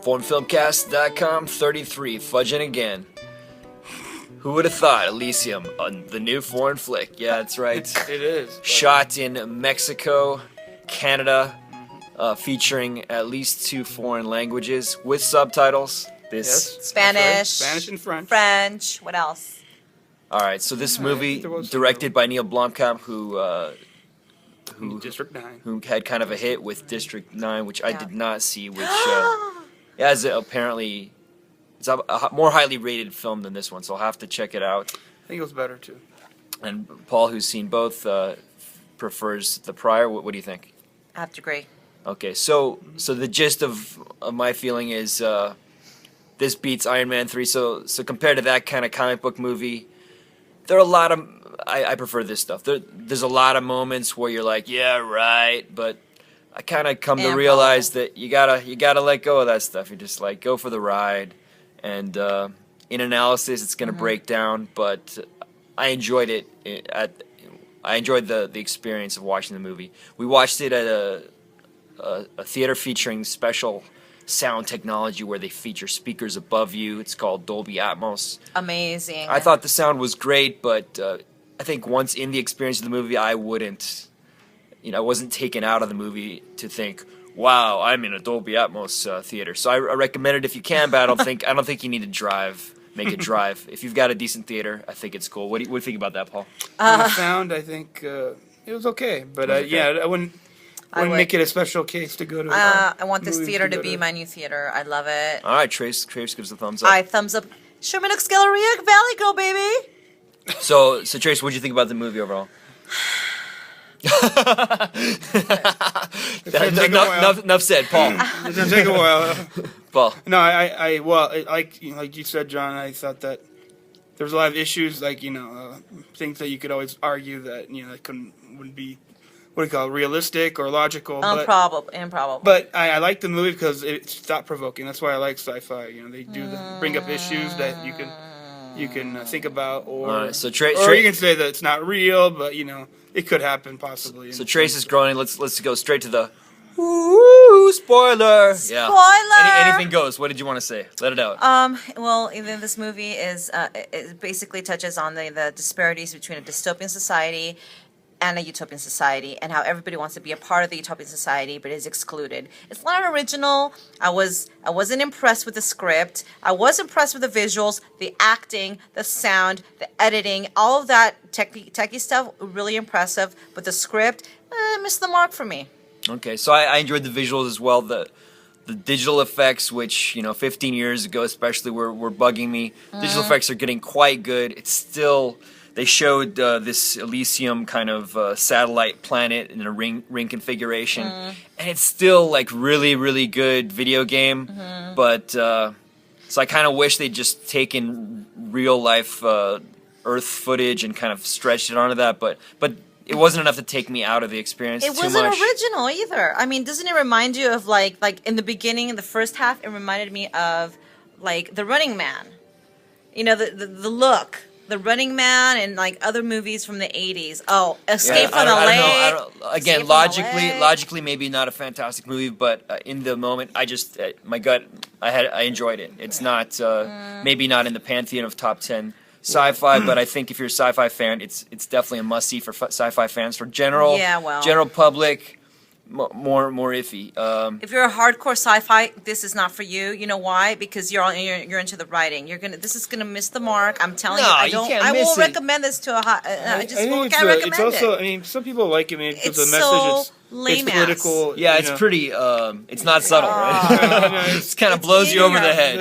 ForeignFilmCast.com 33, fudging again. Who would have thought Elysium, the new foreign flick? Yeah, that's right. It is. Shot in Mexico, Canada, featuring at least 2 foreign languages with subtitles. Yes. Spanish. Spanish and French. French. What else? All right, so this movie, there was directed by Neill Blomkamp, who District 9. who had kind of a hit with District 9, which I Yeah. did not see, which has apparently it's a more highly rated film than this one, so I'll have to check it out. I think it was better too. And Paul, who's seen both, prefers the prior. What do you think? I have to agree. Okay, so the gist of my feeling is this beats Iron Man 3. So compared to that kind of comic book movie, there are a lot of I prefer this stuff. There's a lot of moments where you're like, yeah, right, but I kind of come to realize that you gotta let go of that stuff. You just like go for the ride, and in analysis, it's gonna break down. But I enjoyed it. I enjoyed the experience of watching the movie. We watched it at a theater featuring special sound technology where they feature speakers above you. It's called Dolby Atmos. Amazing. I thought the sound was great, but I think once in the experience of the movie, I wouldn't, I wasn't taken out of the movie to think, wow, I'm in a Dolby Atmos theater. So I recommend it if you can, but I don't think you need to make it drive. If you've got a decent theater, I think it's cool. What do you think about that, Paul? The sound, I think it was okay, but I wouldn't make it a special case to go to. I want this theater to be my new theater. I love it. All right, Trace gives a thumbs up. Thumbs up. Sherman Oaks Galleria Valley Girl, baby. So Trace, what did you think about the movie overall? Enough said, Paul. It's gonna take a while. Paul. No, like you said, John. I thought that there was a lot of issues, like things that you could always argue that that wouldn't be what do you call it, realistic or logical. Improbable. But I like the movie because it's thought provoking. That's why I like sci-fi. They do bring up issues that you can think about, or so or you can say that it's not real, but it could happen possibly. So Trace is groaning. Let's go straight to the spoiler. Spoiler. Yeah. Anything goes. What did you want to say? Let it out. Well, even this movie it basically touches on the disparities between a dystopian society and a utopian society, and how everybody wants to be a part of the utopian society but is excluded. It's not original. I wasn't impressed with the script. I was impressed with the visuals, the acting, the sound, the editing, all of that techie stuff, really impressive. But the script missed the mark for me. Okay, so I enjoyed the visuals as well. The digital effects, which 15 years ago especially were bugging me. Digital effects are getting quite good. It's still. They showed this Elysium kind of satellite planet in a ring configuration, and it's still like really, really good video game. But so I kind of wish they'd just taken real life Earth footage and kind of stretched it onto that. But it wasn't enough to take me out of the experience. It wasn't original either. I mean, doesn't it remind you of like in the beginning, in the first half, it reminded me of like The Running Man. The look. The Running Man and like other movies from the 80s. Oh, Escape from LA. I don't know. Again, logically, maybe not a fantastic movie, but in the moment, I just my gut, I enjoyed it. It's not maybe not in the pantheon of top 10 sci-fi, but I think if you're a sci-fi fan, it's definitely a must-see for sci-fi fans. For general public, more iffy. If you're a hardcore sci-fi, this is not for you. You know why? Because you're into the writing. This is gonna miss the mark. I'm telling you. I won't recommend this to a hot. I can't recommend it's also, it. I mean, some people like it because the message so it's political. Yeah, it's pretty. It's not subtle, right? It kind of blows you over the head.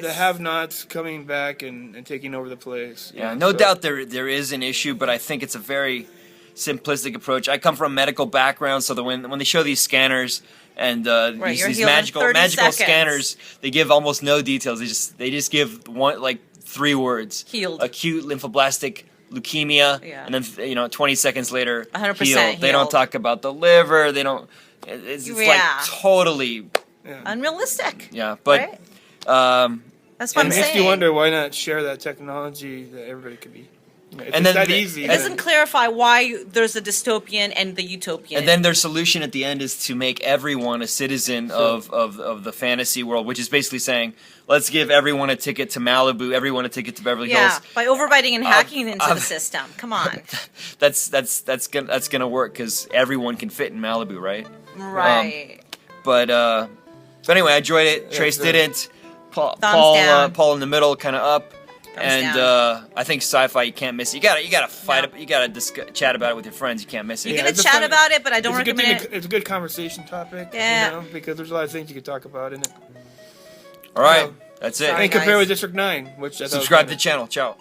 The have-nots coming back and taking over the place. Yeah, no doubt there is an issue, but I think it's a very simplistic approach. I come from a medical background, so that when they show these scanners and these magical scanners, they give almost no details. They just give 3 words: healed, acute lymphoblastic leukemia, and then 20 seconds later, 100% healed. They don't talk about the liver. They don't. It's like totally unrealistic. Yeah, but that's what I'm saying. It makes you wonder why not share that technology that everybody could be If And it's then that easy. It then- doesn't clarify why there's a dystopian and the utopian. And then their solution at the end is to make everyone a citizen of the fantasy world, which is basically saying, let's give everyone a ticket to Malibu, everyone a ticket to Beverly yeah, Hills. by overriding and hacking into the system. Come on. That's gonna work because everyone can fit in Malibu, right? Right. But anyway, I enjoyed it. Trace good. didn't. Paul down. Paul in the middle, kind of up. And down. I think sci-fi you can't miss it. You gotta fight it. You gotta chat about it with your friends. You can't miss it. You're Yeah, gonna it's a chat fun- about it, but I don't it's a good recommend thing it. It's a good conversation topic. Yeah. You know, because there's a lot of things you could talk about in it. All right, Well, that's it. Sorry, And compare guys. with District 9, which I thought was Subscribe to kinda- the channel. Ciao.